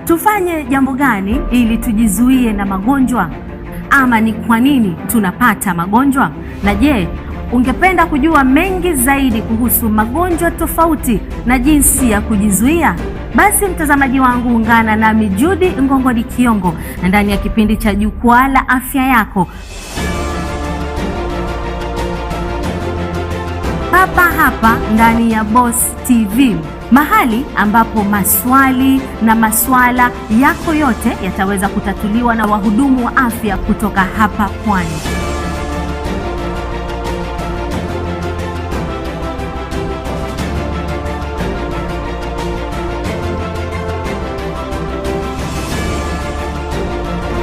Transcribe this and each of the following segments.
Tufanye jambo gani ili tujizuie na magonjwa? Ama ni kwa nini tunapata magonjwa? Na je, ungependa kujua mengi zaidi kuhusu magonjwa tofauti na jinsi ya kujizuia? Basi mtazamaji wangu, ungana nami Judy Ngongoni Kiongo ndani ya kipindi cha Jukwaa la Afya Yako, papa hapa ndani ya Boss TV, mahali ambapo maswali na maswala yako yote yataweza kutatuliwa na wahudumu wa afya kutoka hapa Pwani.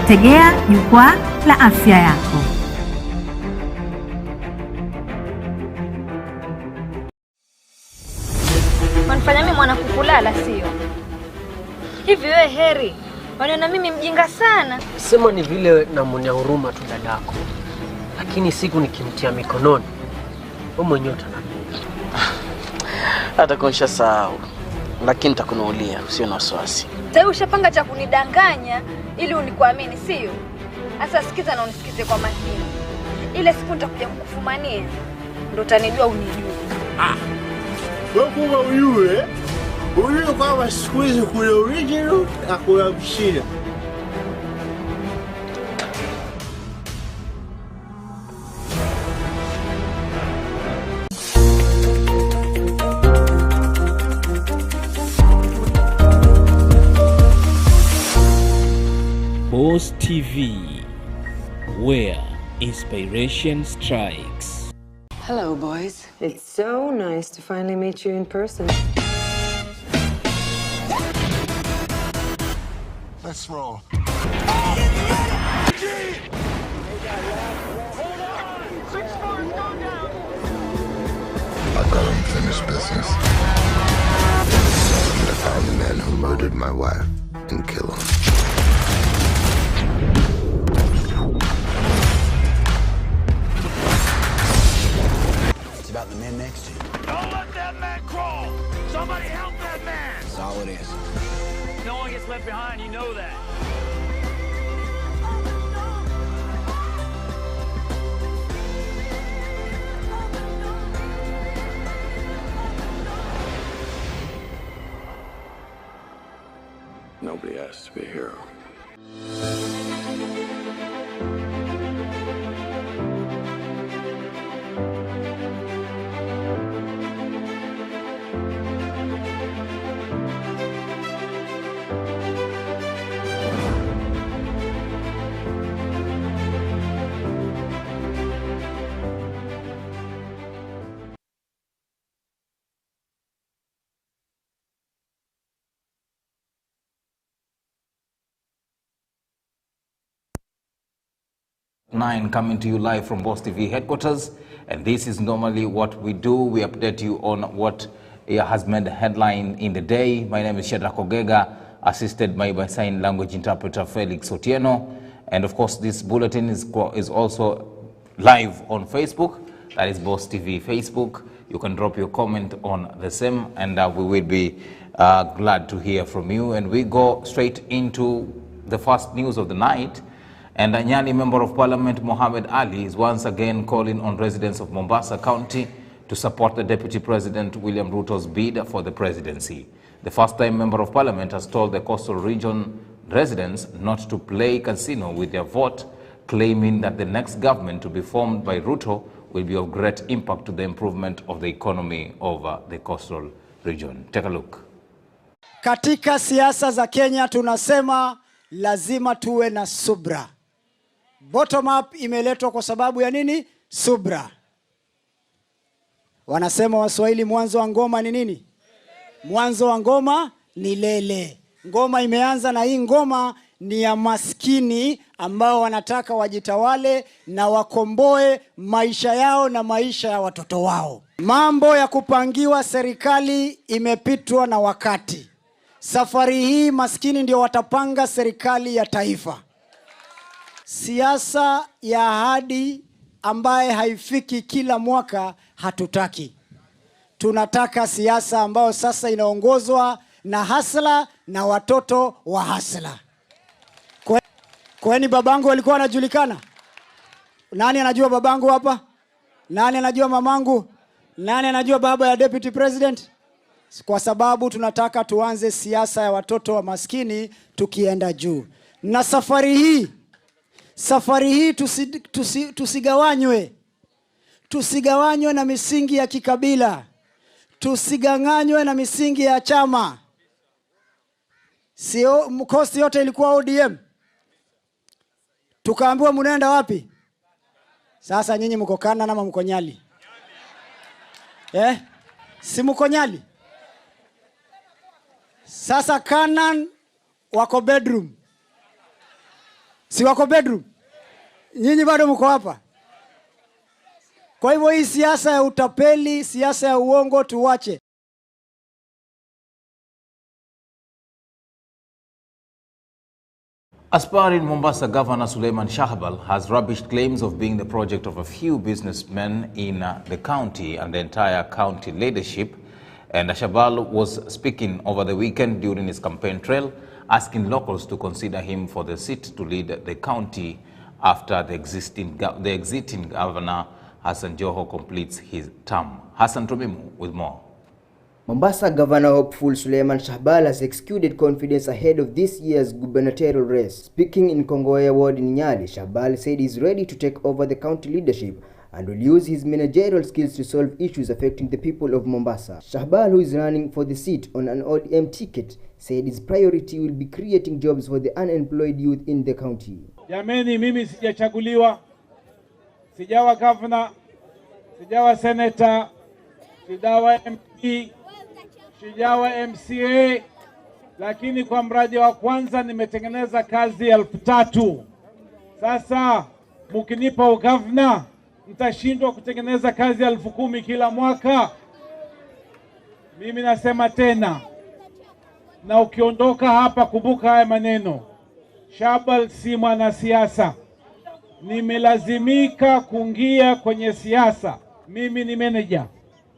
Tegea Jukwaa la Afya Yako. Wanifanya mimi mwana kukulala sio? Hivi wewe Heri, waniona mimi mjinga sana? Sema ni vile namuonea huruma tu dadako. Lakini siku nikimtia mikononi, wewe mwenyewe utanambia. Hata konsha sahau. Lakini nitakunuulia, usio na wasiwasi. Sasa ushapanga cha kunidanganya ili unikuamini sio? Sasa sikiza na unisikize kwa makini. Ile siku nitakuja kukufumania ndio utanijua unijue. Wewe uyue, uyue kwa siku hizi kule original na kule mshina. Boss TV, where inspiration strikes. Hello, boys. It's so nice to finally meet you in person. Let's roll. I got unfinished business. I found the man who murdered my wife and killed him. About the man next to you. Don't let that man crawl! Somebody help that man! That's all it is. No one gets left behind, you know that. Nobody has to be a hero. Coming to you live from Boss TV headquarters, and this is normally what we do. We update you on what has made the headline in the day. My name is SHADRACK OGEGA, assisted by sign language interpreter Felix Otieno, and of course this bulletin is also live on Facebook. That is Boss TV Facebook. You can drop your comment on the same, and we will be glad to hear from you. And we go straight into the first news of the night. And a Nyali Member of Parliament Mohamed Ali is once again calling on residents of Mombasa County to support the Deputy President William Ruto's bid for the presidency. The first-time Member of Parliament has told the coastal region residents not to play casino with their vote, claiming that the next government to be formed by Ruto will be of great impact to the improvement of the economy of the coastal region. Take a look. Katika siasa za Kenya tunasema lazima tuwe na subra. Bottom up imeletwa kwa sababu ya nini? Subra. Wanasema Waswahili, mwanzo wa ngoma ni nini? Mwanzo wa ngoma ni lele. Ngoma imeanza, na hii ngoma ni ya maskini ambao wanataka wajitawale na wakomboe maisha yao na maisha ya watoto wao. Mambo ya kupangiwa serikali imepitwa na wakati. Safari hii maskini ndio watapanga serikali ya taifa. Siasa ya ahadi ambaye haifiki kila mwaka hatutaki. Tunataka siasa ambayo sasa inaongozwa na hasla na watoto wa hasla. Kwani babangu walikuwa wanajulikana? Nani anajua babangu hapa? Nani anajua mamangu? Nani anajua baba ya deputy president? Kwa sababu tunataka tuanze siasa ya watoto wa maskini tukienda juu. Na safari hii tusigawanywe. Tusigawanywe na misingi ya kikabila. Tusiganganywe na misingi ya chama. Sio mkosti yote ilikuwa ODM. Tukaambiwa mnaenda wapi? Sasa nyinyi mko Kana ama mko Nyali? Si mko Nyali? Sasa Kanan wako bedroom. Si wako bedroom? Nyinyi bado mko hapa. Kwa hivyo hii siasa ya utapeli, siasa ya uongo tuwache. Aspiring Mombasa Governor Suleiman Shahbal has rubbished claims of being the project of a few businessmen in the county and the entire county leadership. And Shahbal was speaking over the weekend during his campaign trail, asking locals to consider him for the seat to lead the county after the exiting governor Hassan Joho completes his term. Hassan Tomimu with more. Mombasa Governor hopeful Suleiman Shahbal has exuded confidence ahead of this year's gubernatorial race. Speaking in Kongoya ward in Nyali, Shahbal said he's ready to take over the county leadership and will use his managerial skills to solve issues affecting the people of Mombasa. Shahbal, who is running for the seat on an ODM ticket, said his priority will be creating jobs for the unemployed youth in the county. Jameni, mimi sijachaguliwa, sijawa governor, sijawa senator, sijawa MP, sijawa MCA, lakini kwa mradi wa kwanza nimetengeneza kazi 3,000. Sasa mkinipa governor mtashindwa kutengeneza kazi 10,000 kila mwaka. Mimi nasema tena, na ukiondoka hapa kumbuka haya maneno. Shahbal si mwanasiasa. Nimelazimika kuingia kwenye siasa. Mimi ni manager.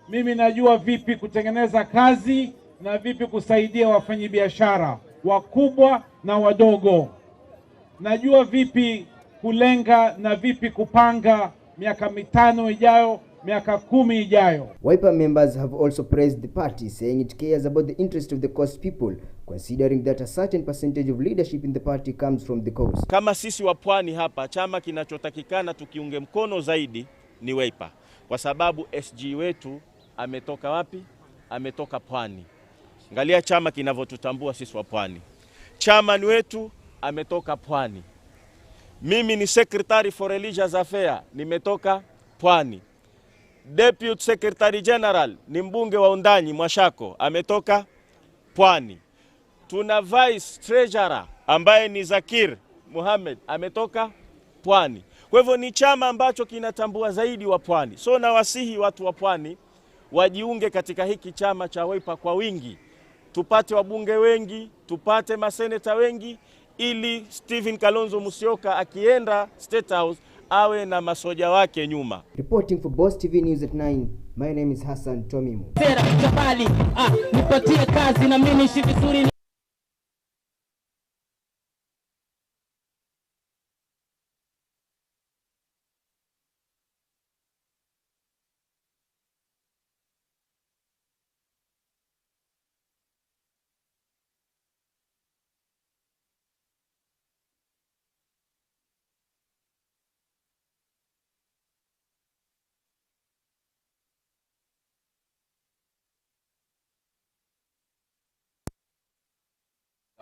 Mimi najua vipi kutengeneza kazi na vipi kusaidia wafanyabiashara wakubwa na wadogo. Najua vipi kulenga na vipi kupanga miaka 5 ijayo, miaka 10 ijayo. Wiper members have also praised the party, saying it cares about the interest of the coast people, considering that a certain percentage of leadership in the party comes from the coast. Kama sisi wa pwani hapa, chama kinachotakikana tukiunge mkono zaidi ni Wiper, kwa sababu SG wetu ametoka wapi? Ametoka pwani. Angalia chama kinavyotutambua sisi wa pwani. Chairman wetu ametoka pwani. Mimi ni Secretary for Religious Affairs, nimetoka pwani. Deputy Secretary General ni mbunge wa Undanyi Mwashako, ametoka pwani. Tuna Vice Treasurer ambaye ni Zakir Muhammad, ametoka pwani. Kwa hivyo ni chama ambacho kinatambua zaidi wa pwani. So nawasihi watu wa pwani wajiunge katika hiki chama cha Wiper kwa wingi. Tupate wabunge wengi, tupate maseneta wengi, ili Stephen Kalonzo Musyoka akienda State House awe na masoja wake nyuma. Reporting for Boss TV News at 9, my name is Hassan Tomimu. Nipatie kazi na mimi niishi vizuri.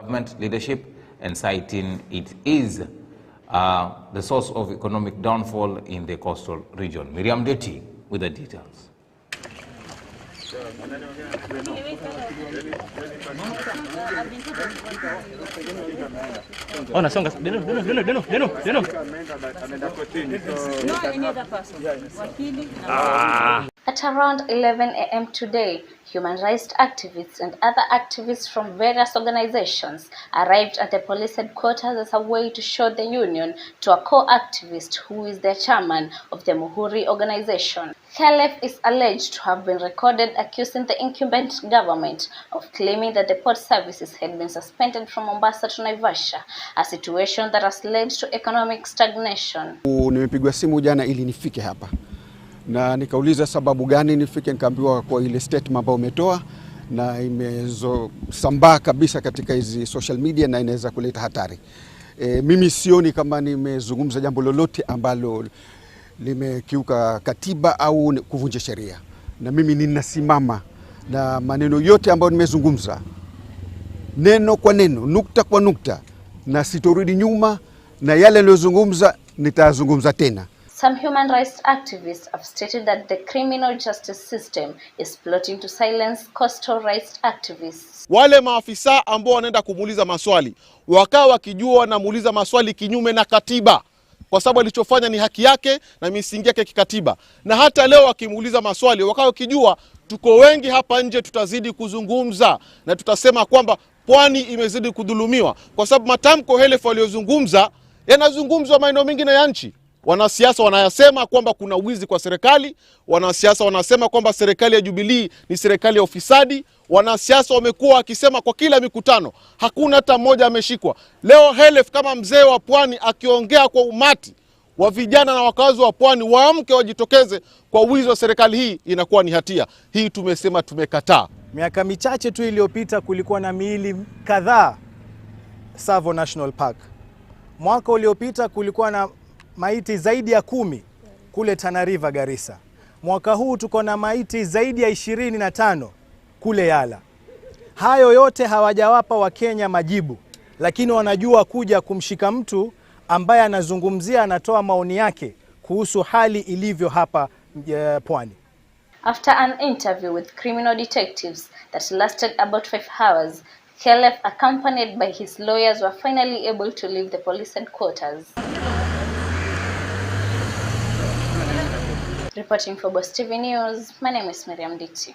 Government leadership and citing it is the source of economic downfall in the coastal region. Miriam Deti with the details. Oh, nasonga. Deno. At around 11 a.m. today, human rights activists and other activists from various organizations arrived at the police headquarters as a way to show the union to a co-activist who is the chairman of the Muhuri organization. Khalef is alleged to have been recorded accusing the incumbent government of claiming that the port services had been suspended from Mombasa to Naivasha, a situation that has led to economic stagnation. Nimepigwa simu jana ili nifike hapa. Na nikauliza sababu gani nifike, nikaambiwa kwa ile statement ambayo umetoa na imezosambaa kabisa katika hizi social media na inaweza kuleta hatari. Mimi sioni kama nimezungumza jambo lolote ambalo limekiuka katiba au kuvunja sheria. Na mimi ninasimama na maneno yote ambayo nimezungumza, neno kwa neno, nukta kwa nukta, na sitorudi nyuma, na yale niliyozungumza nitazungumza tena. Some human rights activists have stated that the criminal justice system is plotting to silence coastal rights activists. Wale maafisa ambao wanaenda kumuuliza maswali, wakawa wakijua wanamuuliza maswali kinyume na katiba, kwa sababu alichofanya ni haki yake na misingi yake kikatiba. Na hata leo wakimuuliza maswali, wakawa wakijua tuko wengi hapa nje, tutazidi kuzungumza na tutasema kwamba pwani imezidi kudhulumiwa, kwa sababu matamko helefu waliozungumza yanazungumzwa maeneo mengine ya nchi. Wanasiasa wanayasema kwamba kuna wizi kwa serikali, wanasiasa wanasema kwamba serikali ya Jubilee ni serikali ya ufisadi, wanasiasa wamekuwa wakisema kwa kila mikutano, hakuna hata mmoja ameshikwa. Leo Helef kama mzee wa pwani akiongea kwa umati wa vijana na wakazi wa pwani waamke wajitokeze kwa wizi wa serikali hii, inakuwa ni hatia. Hii tumesema tumekataa. Miaka michache tu iliyopita kulikuwa na miili kadhaa Tsavo National Park. Mwaka uliopita kulikuwa na maiti zaidi ya 10 kule Tana River Garissa. Mwaka huu tuko na maiti zaidi ya 25 kule Yala. Hayo yote hawajawapa Wakenya majibu, lakini wanajua kuja kumshika mtu ambaye anazungumzia, anatoa maoni yake kuhusu hali ilivyo hapa pwani. After an interview with criminal detectives that lasted about 5 hours, Khalef, accompanied by his lawyers, were finally able to leave the police headquarters. Reporting for Boss TV News, my name is Miriam Diti.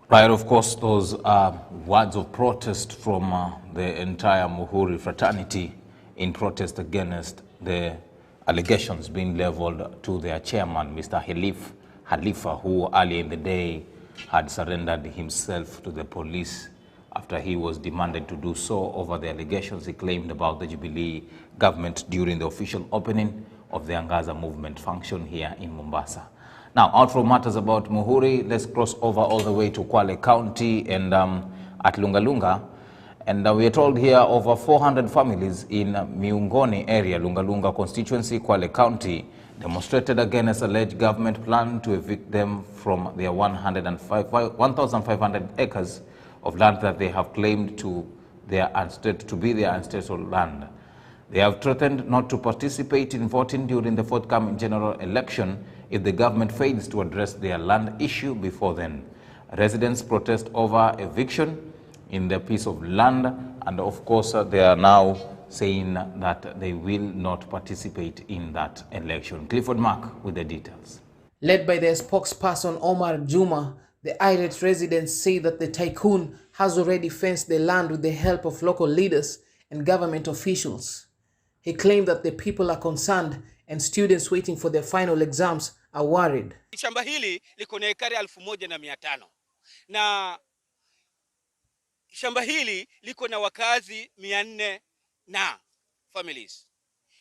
Right, of course, those are words of protest from the entire Muhuri fraternity in protest against the allegations being leveled to their chairman, Mr. Halifa, who earlier in the day had surrendered himself to the police after he was demanded to do so over the allegations he claimed about the Jubilee government during the official opening of the Angaza movement function here in Mombasa. Now, out from matters about Muhuri, let's cross over all the way to Kwale County and at Lungalunga. And we are told here over 400 families in Miungoni area, Lungalunga constituency, Kwale County, demonstrated against alleged government plan to evict them from their 1,500 acres of land that they have claimed to be their ancestral land. They have threatened not to participate in voting during the forthcoming general election if the government fails to address their land issue before then. Residents protest over eviction in their piece of land, and of course they are now saying that they will not participate in that election. Clifford Mark with the details. Led by their spokesperson Omar Juma, the irate residents say that the tycoon has already fenced the land with the help of local leaders and government officials. He claimed that the people are concerned and students waiting for their final exams are worried. Shamba hili liko na ekari 1,500 na shamba hili liko na wakazi 400 na families.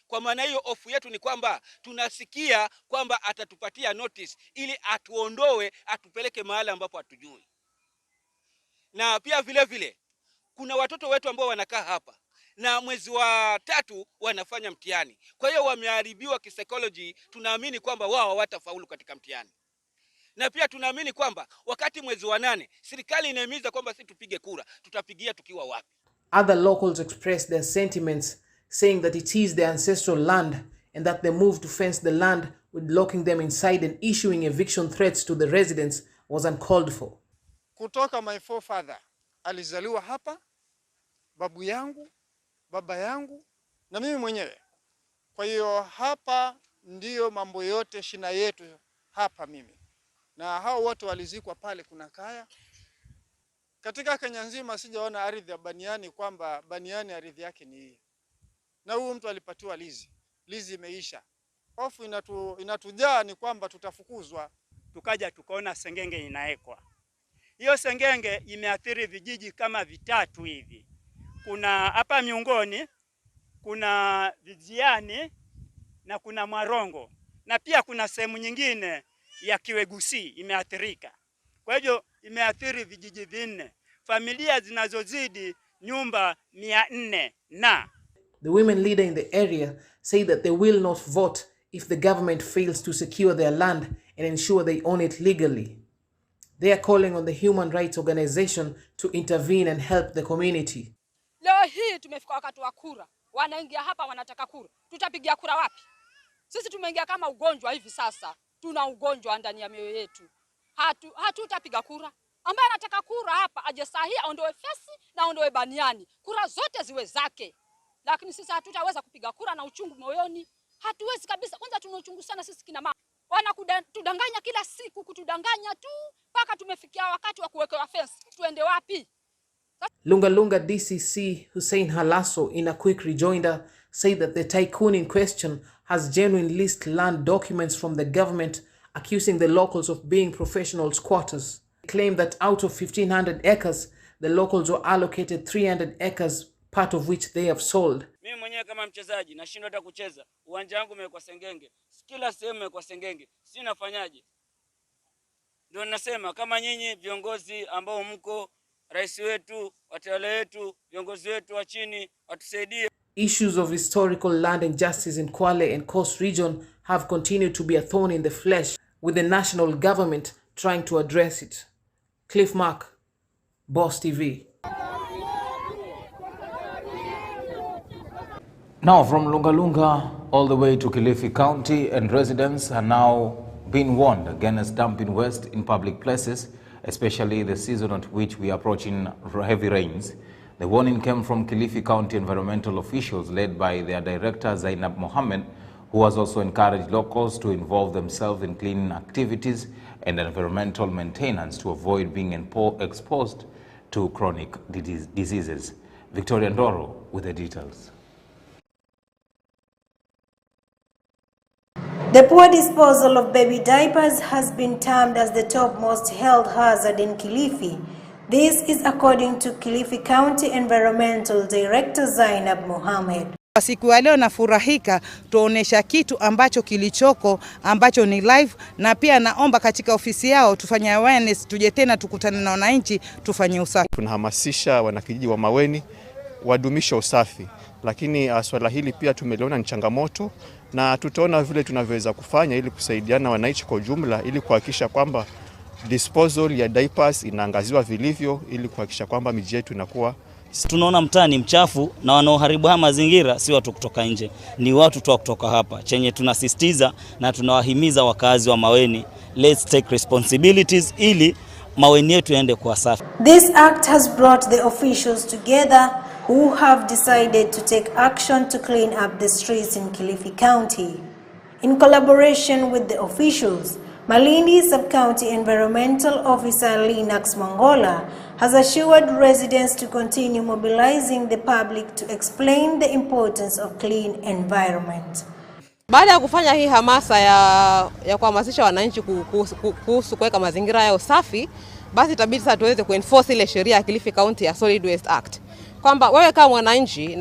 Kwa maana hiyo ofu yetu ni kwamba tunasikia kwamba atatupatia notice ili atuondoe, atupeleke mahali ambapo hatujui. Na pia vile vile kuna watoto wetu ambao wanakaa hapa na mwezi wa 3 wanafanya mtihani. Kwa hiyo wameharibiwa psychology, tunaamini kwamba wao hawatafaulu katika mtihani. Na pia tunaamini kwamba wakati mwezi wa 8 serikali inahimiza kwamba sisi tupige kura, tutapigia tukiwa wapi? Other locals expressed their sentiments, saying that it is their ancestral land and that the move to fence the land with locking them inside and issuing eviction threats to the residents was uncalled for. Kutoka my forefather alizaliwa hapa, babu yangu, baba yangu na mimi mwenyewe. Kwa hiyo hapa ndiyo mambo yote, shina yetu hapa mimi. Na hao wote walizikwa pale kuna kaya. Katika Kenya nzima sijaona ardhi ya baniani kwamba baniani ardhi yake ni hii. Na huyu mtu alipatiwa lizi. Lizi imeisha. Hofu inatujaa ni kwamba tutafukuzwa. Tukaja tukaona sengenge inaekwa. Hiyo sengenge imeathiri vijiji kama vitatu hivi. Kuna hapa miongoni, kuna Vijiani na kuna Mwarongo. Na pia kuna sehemu nyingine ya Kiwegusi imeathirika. Kwa hivyo imeathiri vijiji vinne. Familia zinazozidi nyumba 400 na. The women leader in the area say that they will not vote if the government fails to secure their land and ensure they own it legally. They are calling on the human rights organization to intervene and help the community. Leo hii tumefika wakati wa kura. Wanaingia hapa wanataka kura. Tutapigia kura wapi? Sisi tumeingia kama ugonjwa hivi sasa. Tuna ugonjwa ndani ya mioyo yetu. Hatutapiga kura. Ambaye anataka kura hapa aje sahihi aondoe fesi na aondoe baniani. Kura zote ziwe zake. Lakini sisi hatutaweza kupiga kura na uchungu moyoni. Hatuwezi kabisa. Kwanza tuna uchungu sana sisi kina mama. Wanakudanganya kila siku, kutudanganya tu mpaka tumefikia wakati wa kuwekewa fence. Tuende wapi? Lunga Lunga DCC Hussein Halaso, in a quick rejoinder, said that the tycoon in question has genuine leased land documents from the government, accusing the locals of being professional squatters. He claimed that out of 1,500 acres, the locals were allocated 300 acres, part of which they have sold. Mimi mwenyewe kama mchezaji nashindwa hata kucheza. Uwanja wangu umekuwa sengenge. Kila sehemu imekuwa sengenge. Si nafanyaje? Ndio nasema kama nyinyi viongozi ambao mko, rais wetu, watawala wetu, viongozi wetu wa chini watusaidie. Issues of historical land injustice in Kwale and Coast region have continued to be a thorn in the flesh, with the national government trying to address it. Cliff Mark, Boss TV. Now from Lunga Lunga all the way to Kilifi County, and residents are now being warned against dumping waste in public places, especially the season at which we are approaching heavy rains. The warning came from Kilifi County environmental officials led by their director Zainab Mohammed, who has also encouraged locals to involve themselves in cleaning activities and environmental maintenance to avoid being exposed to chronic diseases. Victoria Ndoro with the details. The poor disposal of baby diapers has been termed as the topmost health hazard in Kilifi. This is according to Kilifi County Environmental Director Zainab Mohammed. Siku ya leo nafurahika tuonesha kitu ambacho kilichoko ambacho ni live, na pia naomba katika ofisi yao tufanye awareness, tuje tena tukutane na wananchi tufanye usafi. Tunahamasisha wanakijiji wa Maweni wadumisha usafi, lakini swala hili pia tumeliona ni changamoto, na tutaona vile tunavyoweza kufanya ili kusaidiana wananchi kwa jumla ili kuhakikisha kwamba disposal ya diapers inaangaziwa vilivyo ili kuhakikisha kwamba miji yetu inakuwa. Tunaona mtaa ni mchafu na wanaoharibu haya mazingira si watu kutoka nje, ni watu tu kutoka hapa. Chenye tunasisitiza na tunawahimiza wakazi wa Maweni, let's take responsibilities ili Maweni yetu yaende kuwa safi. This act has brought the officials together who have decided to take action to clean up the streets in Kilifi County. In collaboration with the officials, Malindi Sub-County Environmental Officer Linux Mongola has assured residents to continue mobilizing the public to explain the importance of clean environment. Baada ya kufanya hii hamasa ya kuhamasisha wananchi kuhusu kuweka mazingira yao safi, basi itabidi sasa tuweze kuenforce ile sheria ya Kilifi County ya Solid Waste Act. Kwamba wewe kama mwananchi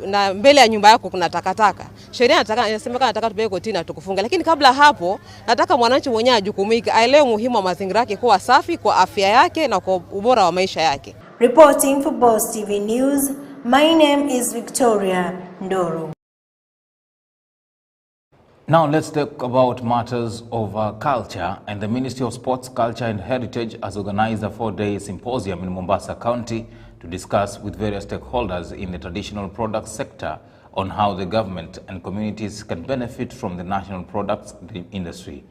na mbele ya nyumba yako kuna takataka, sheria inasema nataka tupeleke kotini tukufunge, lakini kabla hapo nataka mwananchi mwenyewe ajukumike, aelewe muhimu wa mazingira yake kuwa safi kwa afya yake na kwa ubora wa maisha yake. Reporting for Boss TV News, my name is Victoria Ndoro. Now let's talk about matters of culture, and the Ministry of Sports, Culture and Heritage has organized a 4-day symposium in Mombasa County to discuss with various stakeholders in the traditional products sector on how the government and communities can benefit from the national products industry.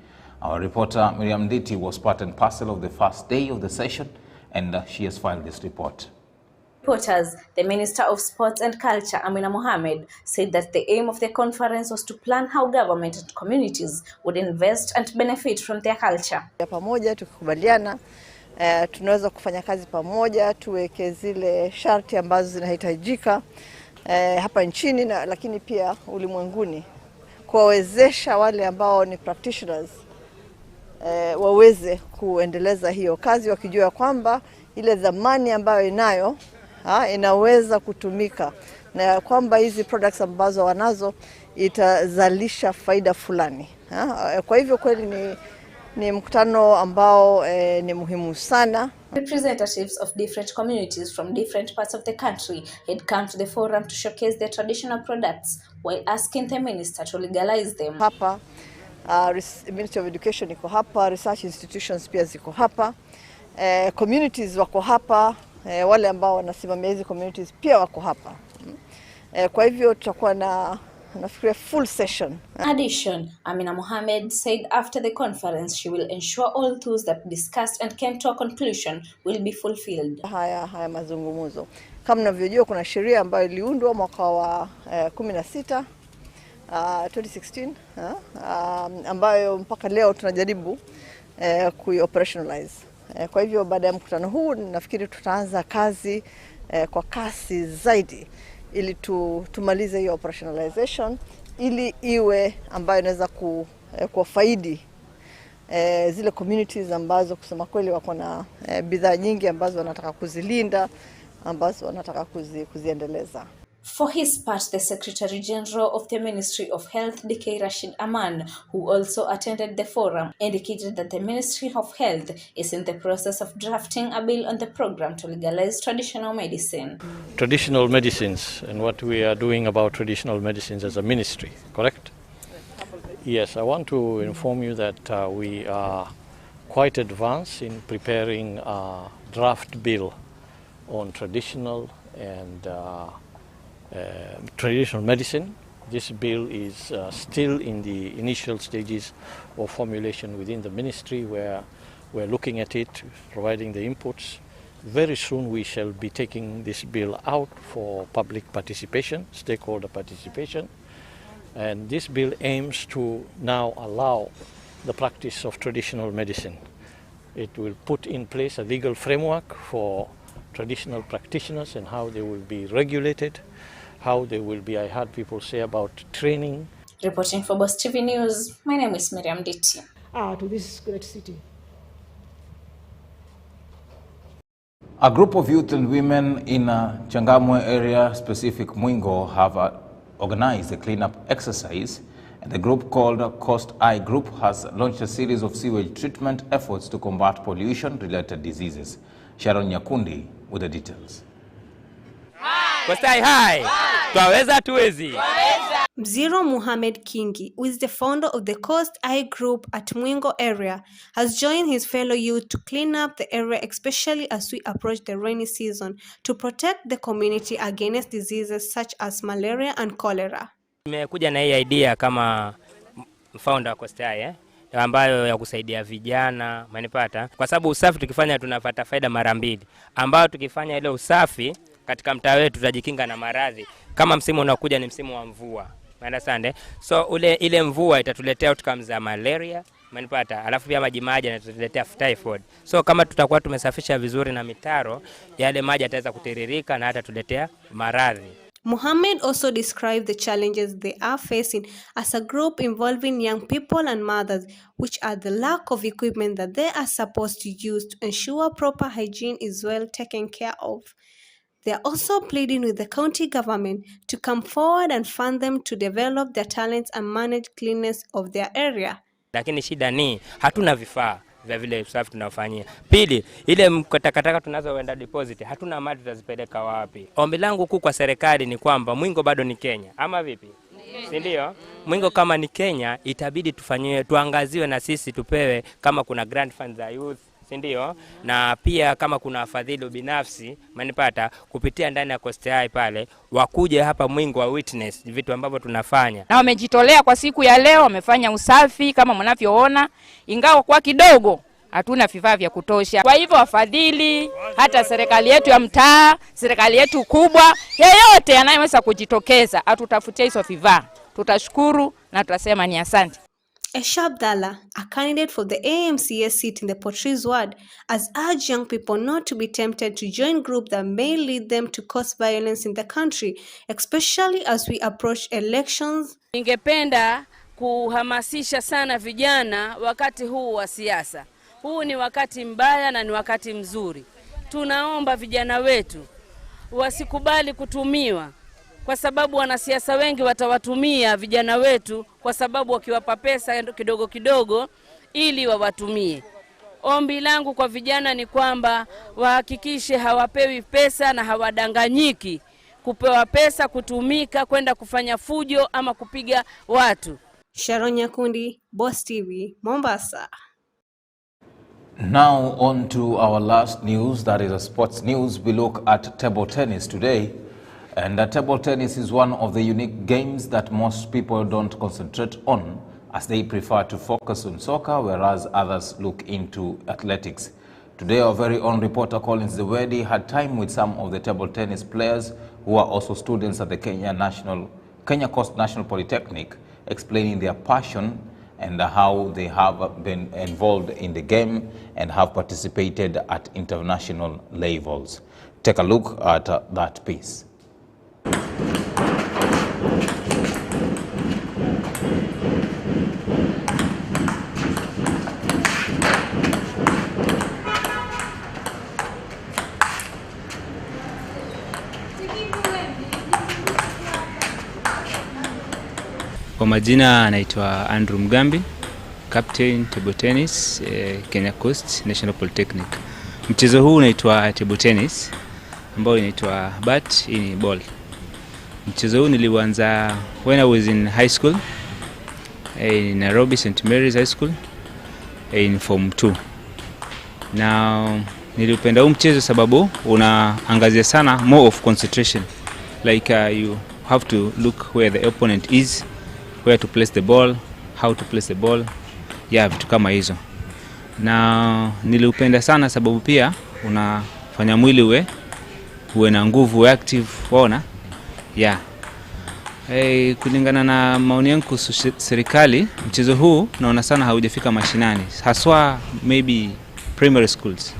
Our reporter Miriam Diti was part and parcel of the first day of the session, and she has filed this report. Reporters, the Minister of Sports and Culture, Amina Mohammed, said that the aim of the conference was to plan how government and communities would invest and benefit from their culture. Pamoja tukikubaliana tunaweza kufanya kazi pamoja, tuweke zile sharti ambazo zinahitajika hapa nchini na lakini pia ulimwenguni, kuwawezesha wale ambao ni practitioners waweze kuendeleza hiyo kazi wakijua kwamba ile dhamani ambayo inayo inaweza kutumika na kwamba hizi products ambazo wanazo itazalisha faida fulani. Kwa hivyo kweli ni mkutano ambao ni muhimu sana. Representatives of different communities from different parts of the country had come to the forum to showcase their traditional products while asking the minister to legalize them. Hapa Ministry of Education iko hapa, research institutions pia ziko hapa, communities wako hapa, wale ambao wanasimamia hizi communities pia wako hapa. Kwa hivyo tutakuwa na nafikiri full session. In addition, Amina Mohammed said after the conference she will ensure all those that discussed and came to a conclusion will be fulfilled. Haya mazungumzo. Kama mnavyojua kuna sheria ambayo iliundwa mwaka wa 16 2016 ambayo mpaka leo tunajaribu kuioperationalize. Kwa hivyo baada ya mkutano huu nafikiri tutaanza kazi kwa kasi zaidi ili tumalize hiyo operationalization ili iwe ambayo inaweza kuwafaidi zile communities ambazo kusema kweli wako na bidhaa nyingi ambazo wanataka kuzilinda, ambazo wanataka kuziendeleza. For his part, the Secretary General of the Ministry of Health, D.K. Rashid Aman, who also attended the forum, indicated that the Ministry of Health is in the process of drafting a bill on the program to legalize traditional medicine. Traditional medicines and what we are doing about traditional medicines as a ministry, correct? Yes, I want to inform you that we are quite advanced in preparing a draft bill on traditional and traditional medicine. This bill is still in the initial stages of formulation within the ministry, where we're looking at it, providing the inputs. Very soon we shall be taking this bill out for public participation, stakeholder participation. And this bill aims to now allow the practice of traditional medicine. It will put in place a legal framework for traditional practitioners and how they will be regulated, how they will be, I heard people say about training. Reporting for Boss TV News, my name is Miriam Diti. To this great city. A group of youth and women in Changamwe area, specific Mwingo, have organized a cleanup exercise, and the group called Coast Eye Group has launched a series of sewage treatment efforts to combat pollution-related diseases. Sharon Nyakundi with the details. Coast Eye High! Twaweza tuwezi! Mziro Muhammad Kingi, who is the founder of the Coast Eye Group at Mwingo area, has joined his fellow youth to clean up the area, especially as we approach the rainy season, to protect the community against diseases such as malaria and cholera. Nimekuja na hii idea kama founder wa Coast Eye, ambayo ya kusaidia vijana, manipata, kwa sababu usafi tukifanya tunapata faida mara mbili, ambayo tukifanya ile usafi katika mtaa wetu tutajikinga na maradhi. Kama msimu unakuja ni msimu wa mvua. Understand? So ile mvua itatuletea outcomes za malaria, manipata, alafu pia maji yanatuletea typhoid. So kama tutakuwa tumesafisha vizuri na mitaro, yale maji yataweza kutiririka na hata tuletea maradhi. Muhammad also described the challenges they are facing as a group involving young people and mothers, which are the lack of equipment that they are supposed to use to ensure proper hygiene is well taken care of. They are also pleading with the county government to come forward and fund them to develop their talents and manage cleanliness of their area. Lakini shida ni hatuna vifaa vya vile usafi tunafanyia. Pili, ile takataka tunazoenda deposit hatuna mali tutazipeleka wapi. Ombi langu kuu kwa serikali ni kwamba Mwingo bado ni Kenya, ama vipi? Si ndio? Mwingo kama ni Kenya itabidi tuangaziwe na sisi tupewe, kama kuna grant funds za youth, si ndio? Na pia kama kuna wafadhili binafsi manipata kupitia ndani ya Coast Eye pale wakuje hapa Mwingo wa witness vitu ambavyo tunafanya. Na wamejitolea kwa siku ya leo, wamefanya usafi kama mnavyoona, ingawa kwa kidogo hatuna vifaa vya kutosha. Kwa hivyo wafadhili, hata serikali yetu ya mtaa, serikali yetu kubwa, yeyote anayeweza kujitokeza atutafutie hizo vifaa, tutashukuru na tutasema ni asante. Eshabdallah, a candidate for the AMCS seat in the Portrees ward, has urged young people not to be tempted to join groups that may lead them to cause violence in the country, especially as we approach elections. Ningependa kuhamasisha sana vijana wakati huu wa siasa. Huu ni wakati mbaya na ni wakati mzuri. Tunaomba vijana wetu wasikubali kutumiwa, kwa sababu wanasiasa wengi watawatumia vijana wetu kwa sababu wakiwapa pesa kidogo kidogo ili wawatumie. Ombi langu kwa vijana ni kwamba wahakikishe hawapewi pesa na hawadanganyiki kupewa pesa kutumika kwenda kufanya fujo ama kupiga watu. Sharon Nyakundi, Boss TV, Mombasa. Now on to our last news, that is a sports news. We look at table tennis today. And table tennis is one of the unique games that most people don't concentrate on, as they prefer to focus on soccer, whereas others look into athletics. Today, our very own reporter Collins Zawedi had time with some of the table tennis players who are also students at the Kenya Coast National Polytechnic, explaining their passion and how they have been involved in the game and have participated at international levels. Take a look at that piece. Kwa majina anaitwa Andrew Mgambi, captain table tennis Kenya Coast National Polytechnic. Mchezo huu unaitwa table tennis ambao inaitwa bat in ball. Mchezo huu nilianza when I was in high school in Nairobi St. Mary's High School in form 2. Now nilipenda huu mchezo sababu unaangazia sana more of concentration, like you have to look where the opponent is, where to place the ball, how to place the ball, vitu kama hizo. Na nilipenda sana sababu pia unafanya mwili uwe na nguvu, active, waona. Kulingana na maoni yangu kuhusu serikali, mchezo huu naona sana haujafika mashinani, haswa maybe primary schools.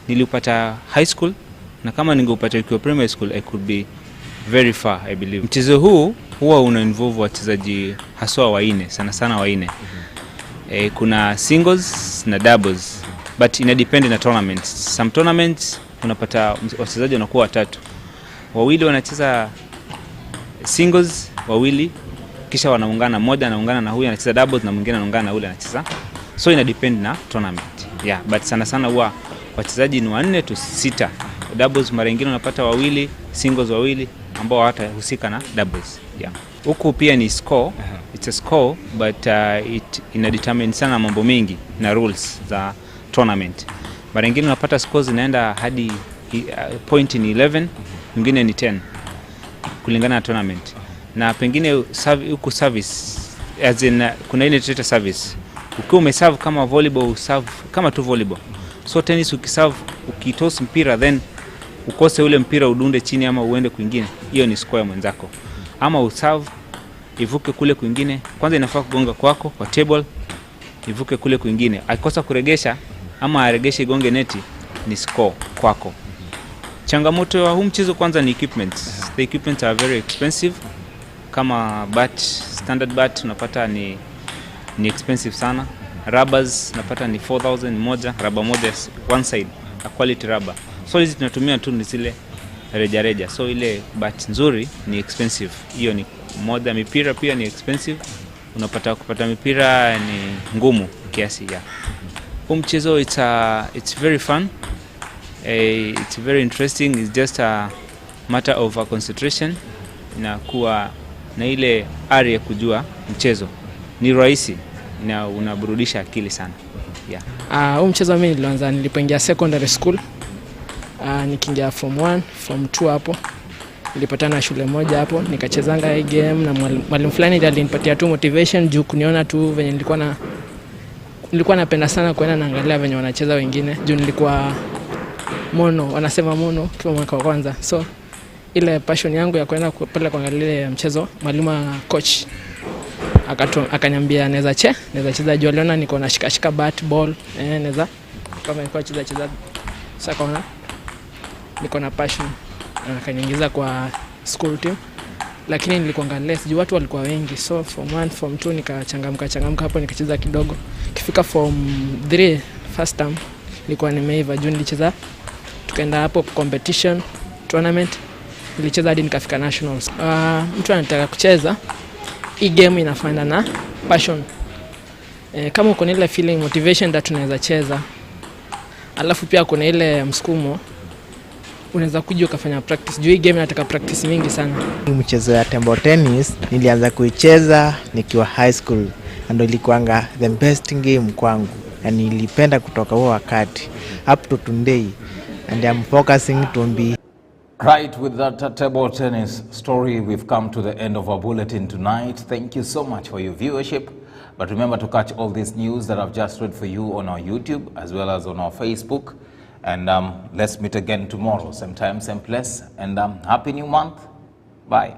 Niliupata high school, na kama ningeupata ikiwa primary school I could be very far, I believe. Mchezo huu huwa una involve wachezaji haswa wanne, sana wanne. Kuna singles na doubles, but ina depend na tournaments. Some tournaments unapata wachezaji wanakuwa watatu. Wawili wanacheza singles, wawili kisha wanaungana, mmoja anaungana na huyu anacheza doubles na mwingine anaungana na yule anacheza. So ina depend na tournament. But sana huwa wachezaji ni 4 to 6. Doubles mara nyingine unapata wawili, singles wawili ambao watahusika na doubles. Huku pia ni score, it's a score, but it ina determine sana mambo mengi na rules za tournament. Mara nyingine unapata scores zinaenda hadi point ni 11, nyingine ni 10 kulingana na tournament. Na pengine huku service, as in kuna ile tunaita service. Ukiwa umeserve kama volleyball, serve kama tu volleyball. So tennis ukiserve, ukitoss mpira then ukose ule mpira udunde chini ama uende kwingine, hiyo ni score ya mwenzako. Ama userve ivuke kule kwingine, kwanza inafaa kugonga kwako kwa table, ivuke kule kwingine. Akikosa kuregesha ama aregeshe igonge neti, ni score kwako. Changamoto wa huu mchezo kwanza ni equipments. The equipments are very expensive. Kama bat, standard bat unapata ni expensive sana. Rubbers napata ni 4,000 moja, rubber moja one side, a quality rubber. So hizi tunatumia tu ni zile reja. So ile bat nzuri ni expensive. Hiyo ni moja. Mipira pia ni expensive. Unapata kupata mipira ni ngumu kiasi ya. Huu mchezo it's very fun. It's very interesting. It's just a matter of concentration. Inakuwa na ile ari ya kujua mchezo. Ni rahisi na unaburudisha akili sana. Huu mchezo mimi nilianza nilipoingia secondary school. Nikiingia form 1, form 2 hapo. Nilipatana na shule moja hapo, nikachezanga hii game na mwalimu fulani ndiye alinipatia tu motivation juu kuniona tu venye nilikuwa napenda sana kuenda naangalia venye wanacheza wengine. Juu nilikuwa wanasema mono kwa mwaka wa kwanza. So ile passion yangu ya kwenda pale kuangalia mchezo, mwalimu coach akaniambia naweza cheza juu aliona niko na shika bat ball naweza kama nilikuwa cheza sasa kaona niko na passion, akaniingiza kwa school team, lakini nilikuwa less juu watu walikuwa wengi, so form 1 form 2 nikachangamka hapo nikacheza kidogo. Kifika form 3 first term nilikuwa nimeiva juu nilicheza, tukaenda hapo competition tournament, nilicheza hadi nikafika nationals. Mtu anataka kucheza hii game inafanya na passion. Kama uko na ile feeling motivation that tunaweza cheza, alafu pia kuna ile msukumo, unaweza kuja ukafanya practice juu hii game inataka practice mingi sana. Mchezo ya table tennis nilianza kuicheza nikiwa high school, ndio ilikuanga the best game kwangu, na nilipenda kutoka huo wakati up to today, and I'm focusing to be Right, with that table tennis story, we've come to the end of our bulletin tonight. Thank you so much for your viewership. But remember to catch all this news that I've just read for you on our YouTube as well as on our Facebook. And let's meet again tomorrow, same time, same place. And happy new month. Bye.